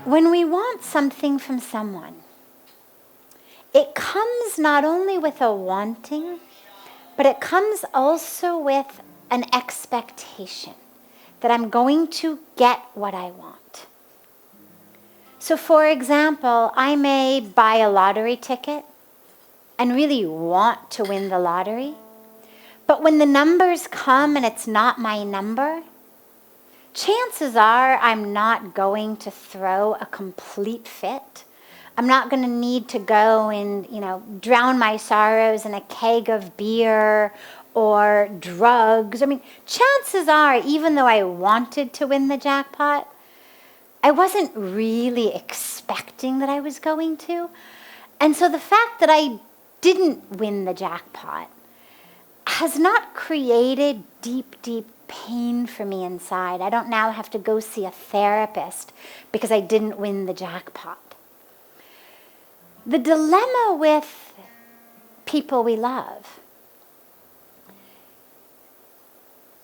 When we want something from someone, it comes not only with a wanting, but it comes also with an expectation that I'm going to get what I want. So for example, I may buy a lottery ticket and really want to win the lottery, but when the numbers come and it's not my number, chances are I'm not going to throw a complete fit. I'm not going to need to go and, drown my sorrows in a keg of beer or drugs. I mean, chances are, even though I wanted to win the jackpot, I wasn't really expecting that I was going to. And so the fact that I didn't win the jackpot has not created deep, deep pain for me inside. I don't now have to go see a therapist because I didn't win the jackpot. The dilemma with people we love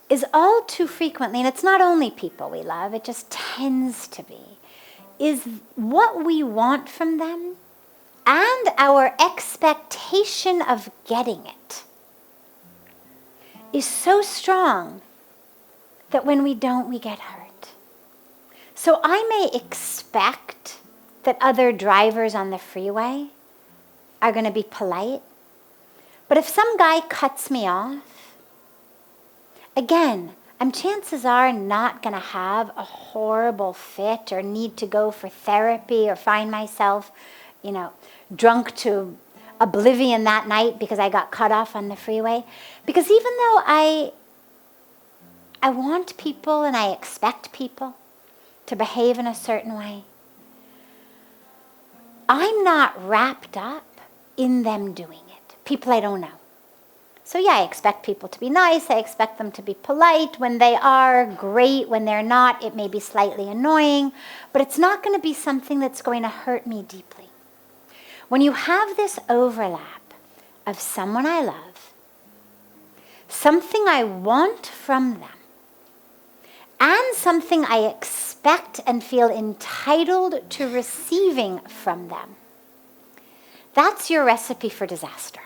is all too frequently, and it's not only people we love, it just tends to be, is what we want from them and our expectation of getting it is so strong that when we don't, we get hurt. So I may expect that other drivers on the freeway are going to be polite, but if some guy cuts me off, again, chances are not going to have a horrible fit or need to go for therapy or find myself, drunk to oblivion that night because I got cut off on the freeway. Because even though I want people and I expect people to behave in a certain way, I'm not wrapped up in them doing it. People I don't know. So yeah, I expect people to be nice. I expect them to be polite. When they are, great. When they're not, it may be slightly annoying. But it's not going to be something that's going to hurt me deeply. When you have this overlap of someone I love, something I want from them, and something I expect and feel entitled to receiving from them, that's your recipe for disaster.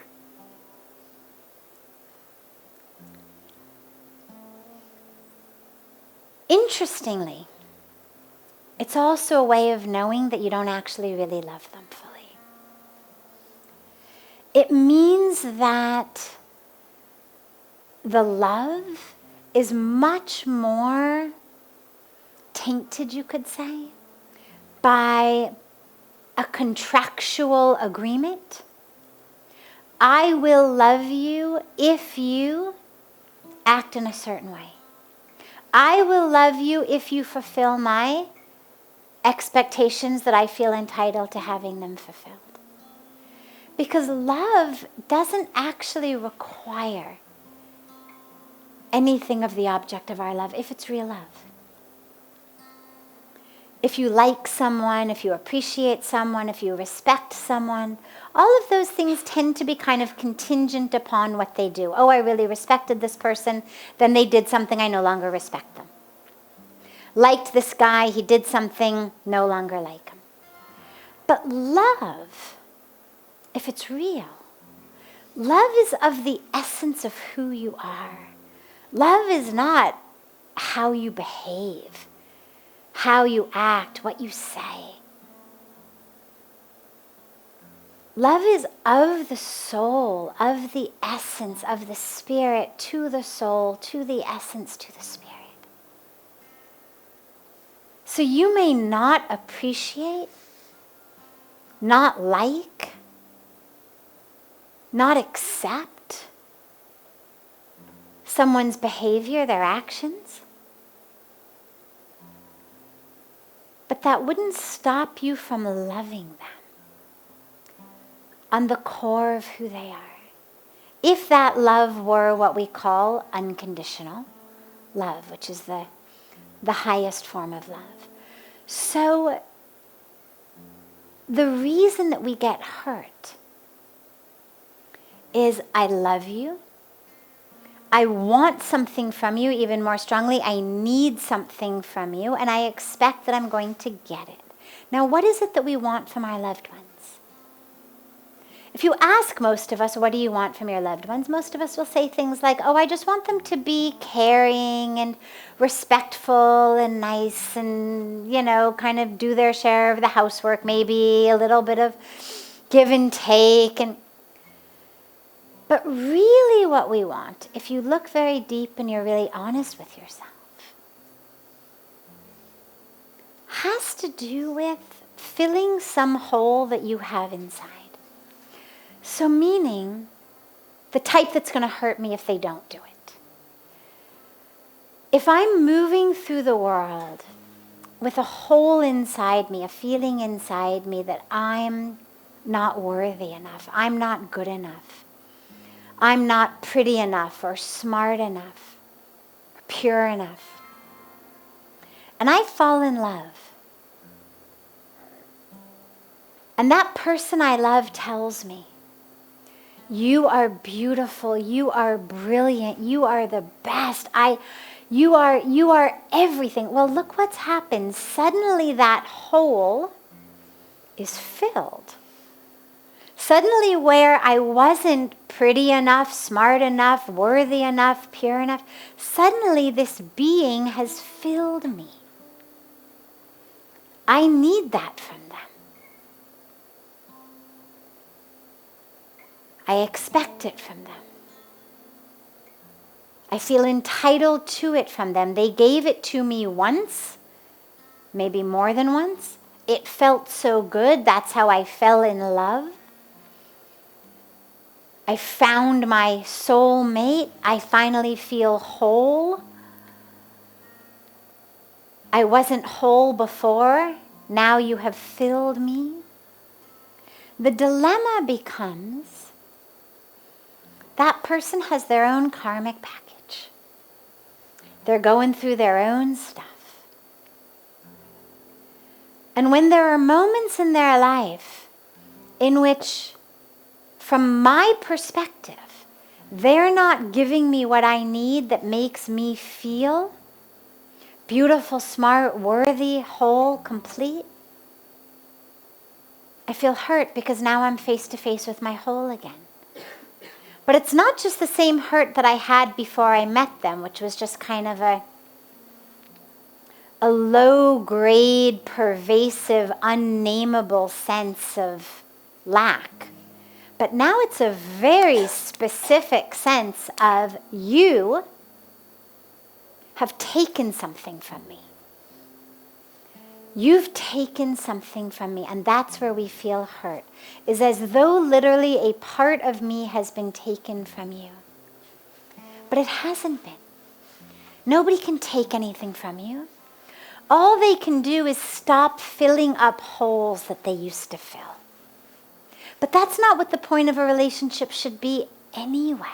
Interestingly, it's also a way of knowing that you don't actually really love them fully. It means that the love is much more tainted, you could say, by a contractual agreement. I will love you if you act in a certain way. I will love you if you fulfill my expectations that I feel entitled to having them fulfilled. Because love doesn't actually require anything of the object of our love if it's real love. If you like someone, if you appreciate someone, if you respect someone, all of those things tend to be kind of contingent upon what they do. Oh, I really respected this person, then they did something, I no longer respect them. Liked this guy, he did something, no longer like him. But love, if it's real, love is of the essence of who you are. Love is not how you behave, how you act, what you say. Love is of the soul, of the essence, of the spirit, to the soul, to the essence, to the spirit. So you may not appreciate, not like, not accept someone's behavior, their actions. But that wouldn't stop you from loving them on the core of who they are. If that love were what we call unconditional love, which is the highest form of love. So the reason that we get hurt is I love you. I want something from you even more strongly. I need something from you, and I expect that I'm going to get it. Now, what is it that we want from our loved ones? If you ask most of us, what do you want from your loved ones? Most of us will say things like, oh, I just want them to be caring and respectful and nice and, kind of do their share of the housework, maybe a little bit of give and take. But really what we want, if you look very deep and you're really honest with yourself, has to do with filling some hole that you have inside. So meaning the type that's going to hurt me if they don't do it. If I'm moving through the world with a hole inside me, a feeling inside me that I'm not worthy enough, I'm not good enough, I'm not pretty enough or smart enough or pure enough, and I fall in love, and that person I love tells me, you are beautiful, you are brilliant, you are the best, you are everything. Well, look what's happened. Suddenly that hole is filled. Suddenly where I wasn't pretty enough, smart enough, worthy enough, pure enough, suddenly this being has filled me. I need that from them. I expect it from them. I feel entitled to it from them. They gave it to me once, maybe more than once. It felt so good. That's how I fell in love. I found my soul mate. I finally feel whole. I wasn't whole before. Now you have filled me. The dilemma becomes that person has their own karmic package. They're going through their own stuff. And when there are moments in their life in which, from my perspective, they're not giving me what I need that makes me feel beautiful, smart, worthy, whole, complete, I feel hurt because now I'm face to face with my hole again. But it's not just the same hurt that I had before I met them, which was just kind of a low-grade, pervasive, unnameable sense of lack. But now it's a very specific sense of you have taken something from me. You've taken something from me, and that's where we feel hurt, is as though literally a part of me has been taken from you. But it hasn't been. Nobody can take anything from you. All they can do is stop filling up holes that they used to fill. But that's not what the point of a relationship should be anyway.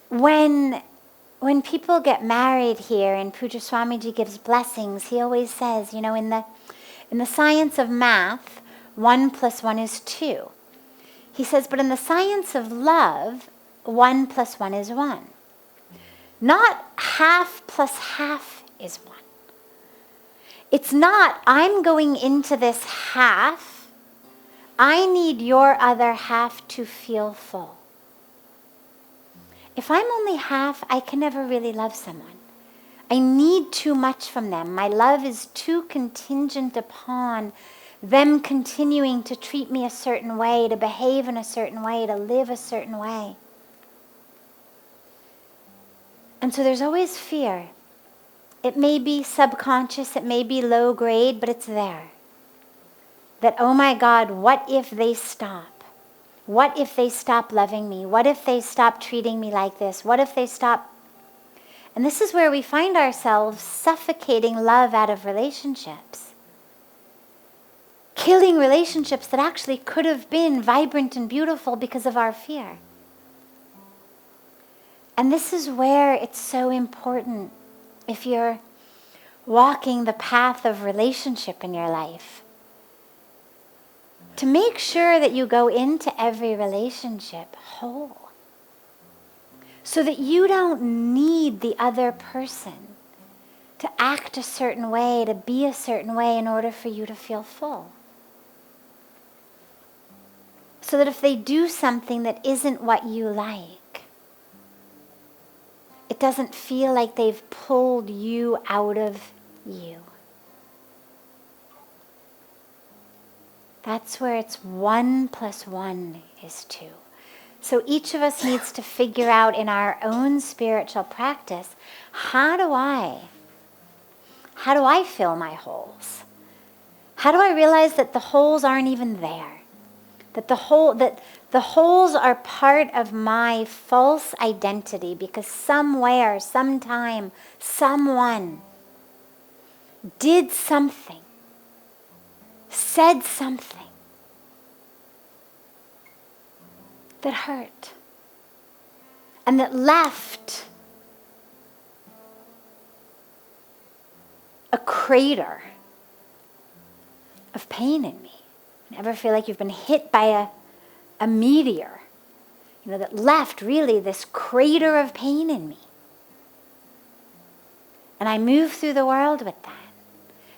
When people get married here and Pujya Swamiji gives blessings, he always says, in the science of math, 1 + 1 is 2. He says, but in the science of love, 1 + 1 is 1. Not half plus half is 1. It's not, I'm going into this half, I need your other half to feel full. If I'm only half, I can never really love someone. I need too much from them. My love is too contingent upon them continuing to treat me a certain way, to behave in a certain way, to live a certain way. And so there's always fear. It may be subconscious, it may be low grade, but it's there. That, oh my God, what if they stop? What if they stop loving me? What if they stop treating me like this? What if they stop? And this is where we find ourselves suffocating love out of relationships. Killing relationships that actually could have been vibrant and beautiful because of our fear. And this is where it's so important, if you're walking the path of relationship in your life, to make sure that you go into every relationship whole. so that you don't need the other person to act a certain way, to be a certain way in order for you to feel full. So that if they do something that isn't what you like, it doesn't feel like they've pulled you out of you. That's where it's 1 + 1 is 2. So each of us needs to figure out in our own spiritual practice, how do I fill my holes? How do I realize that the holes aren't even there? That the holes are part of my false identity because somewhere, sometime, someone did something, said something that hurt and that left a crater of pain in me. Ever feel like you've been hit by a meteor, that left really this crater of pain in me? And I move through the world with that.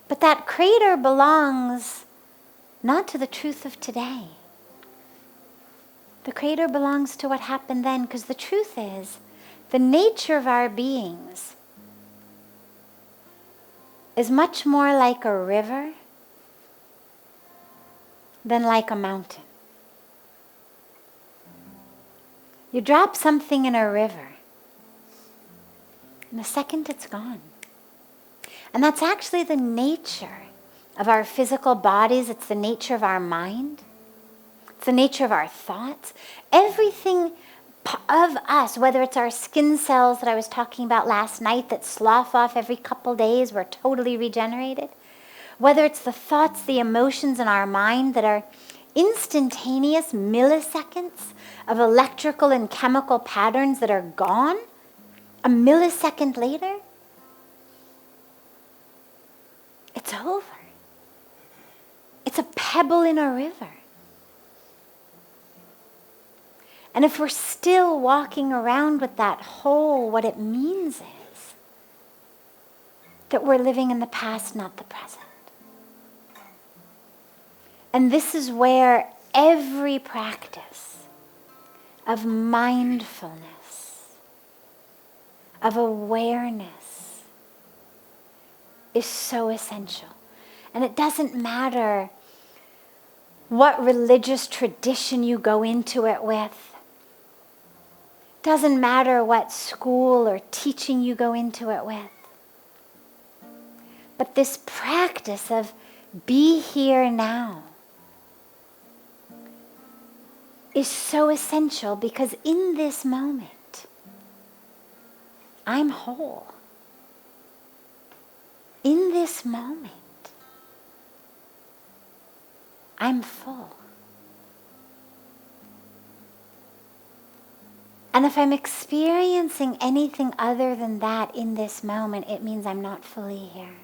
But that crater belongs not to the truth of today. The crater belongs to what happened then, because the truth is, the nature of our beings is much more like a river than like a mountain. You drop something in a river, in a second it's gone. And that's actually the nature of our physical bodies. It's the nature of our mind. It's the nature of our thoughts. Everything of us, whether it's our skin cells that I was talking about last night that slough off every couple days, we're totally regenerated. Whether it's the thoughts, the emotions in our mind that are instantaneous milliseconds of electrical and chemical patterns that are gone a millisecond later, it's over. It's a pebble in a river. And if we're still walking around with that hole, what it means is that we're living in the past, not the present. And this is where every practice of mindfulness, of awareness, is so essential. And it doesn't matter what religious tradition you go into it with. It doesn't matter what school or teaching you go into it with. But this practice of be here now is so essential, because in this moment, I'm whole. In this moment, I'm full. And if I'm experiencing anything other than that in this moment, it means I'm not fully here.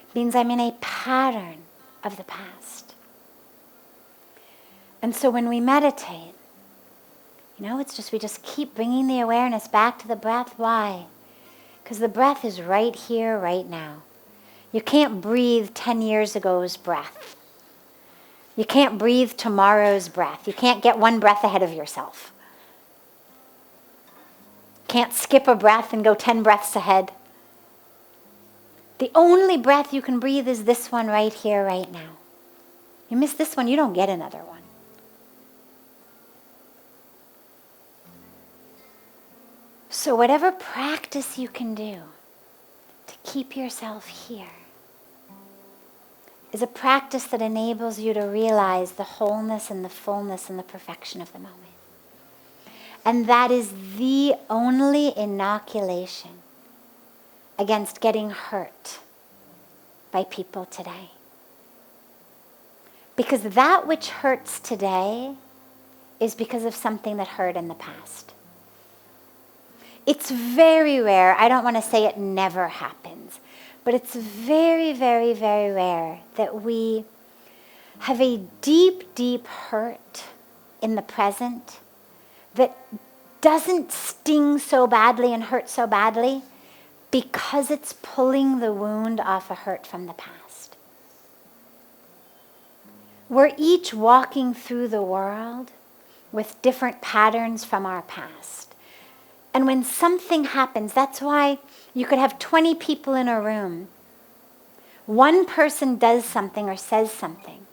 It means I'm in a pattern of the past. And so when we meditate, it's just, we just keep bringing the awareness back to the breath. Why? Because the breath is right here, right now. You can't breathe 10 years ago's breath. You can't breathe tomorrow's breath. You can't get one breath ahead of yourself. Can't skip a breath and go 10 breaths ahead. The only breath you can breathe is this one right here, right now. You miss this one, you don't get another one. So whatever practice you can do to keep yourself here is a practice that enables you to realize the wholeness and the fullness and the perfection of the moment. And that is the only inoculation against getting hurt by people today. Because that which hurts today is because of something that hurt in the past. It's very rare, I don't want to say it never happens, but it's very, very, very rare that we have a deep, deep hurt in the present that doesn't sting so badly and hurt so badly because it's pulling the wound off a hurt from the past. We're each walking through the world with different patterns from our past. And when something happens, that's why you could have 20 people in a room. One person does something or says something.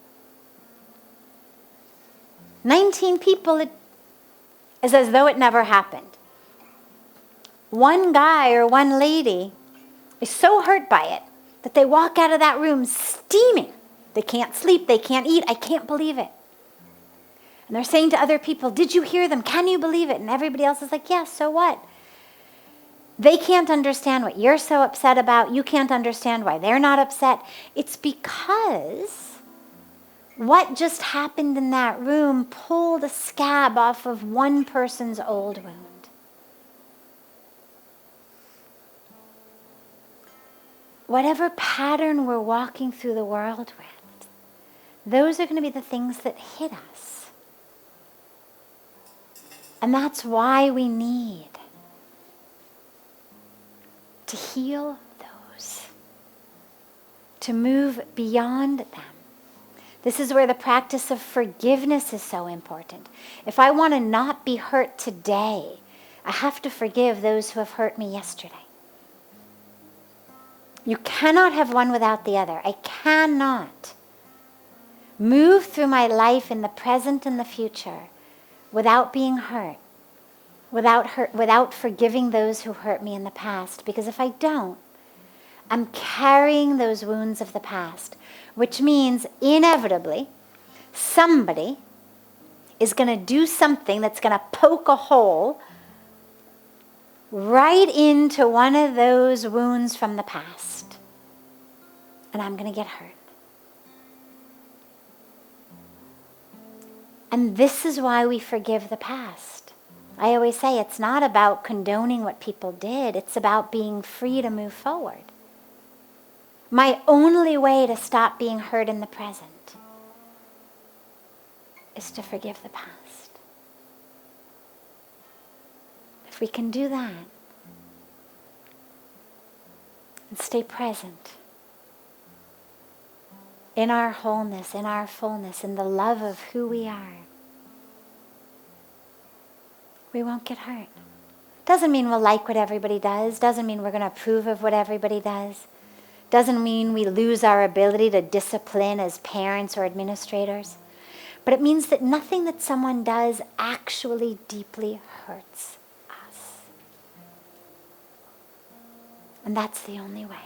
19 people, it is as though it never happened. One guy or one lady is so hurt by it that they walk out of that room steaming. They can't sleep, they can't eat, I can't believe it. And they're saying to other people, did you hear them? Can you believe it? And everybody else is like, yes, so what? They can't understand what you're so upset about. You can't understand why they're not upset. It's because what just happened in that room pulled a scab off of one person's old wound. Whatever pattern we're walking through the world with, those are going to be the things that hit us. And that's why we need to heal those, to move beyond them. This is where the practice of forgiveness is so important. If I want to not be hurt today, I have to forgive those who have hurt me yesterday. You cannot have one without the other. I cannot move through my life in the present and the future without being hurt, without forgiving those who hurt me in the past. Because if I don't, I'm carrying those wounds of the past, which means inevitably somebody is going to do something that's going to poke a hole right into one of those wounds from the past. And I'm going to get hurt. And this is why we forgive the past. I always say it's not about condoning what people did. It's about being free to move forward. My only way to stop being hurt in the present is to forgive the past. If we can do that and stay present in our wholeness, in our fullness, in the love of who we are, we won't get hurt. Doesn't mean we'll like what everybody does. Doesn't mean we're going to approve of what everybody does. Doesn't mean we lose our ability to discipline as parents or administrators. But it means that nothing that someone does actually deeply hurts us. And that's the only way.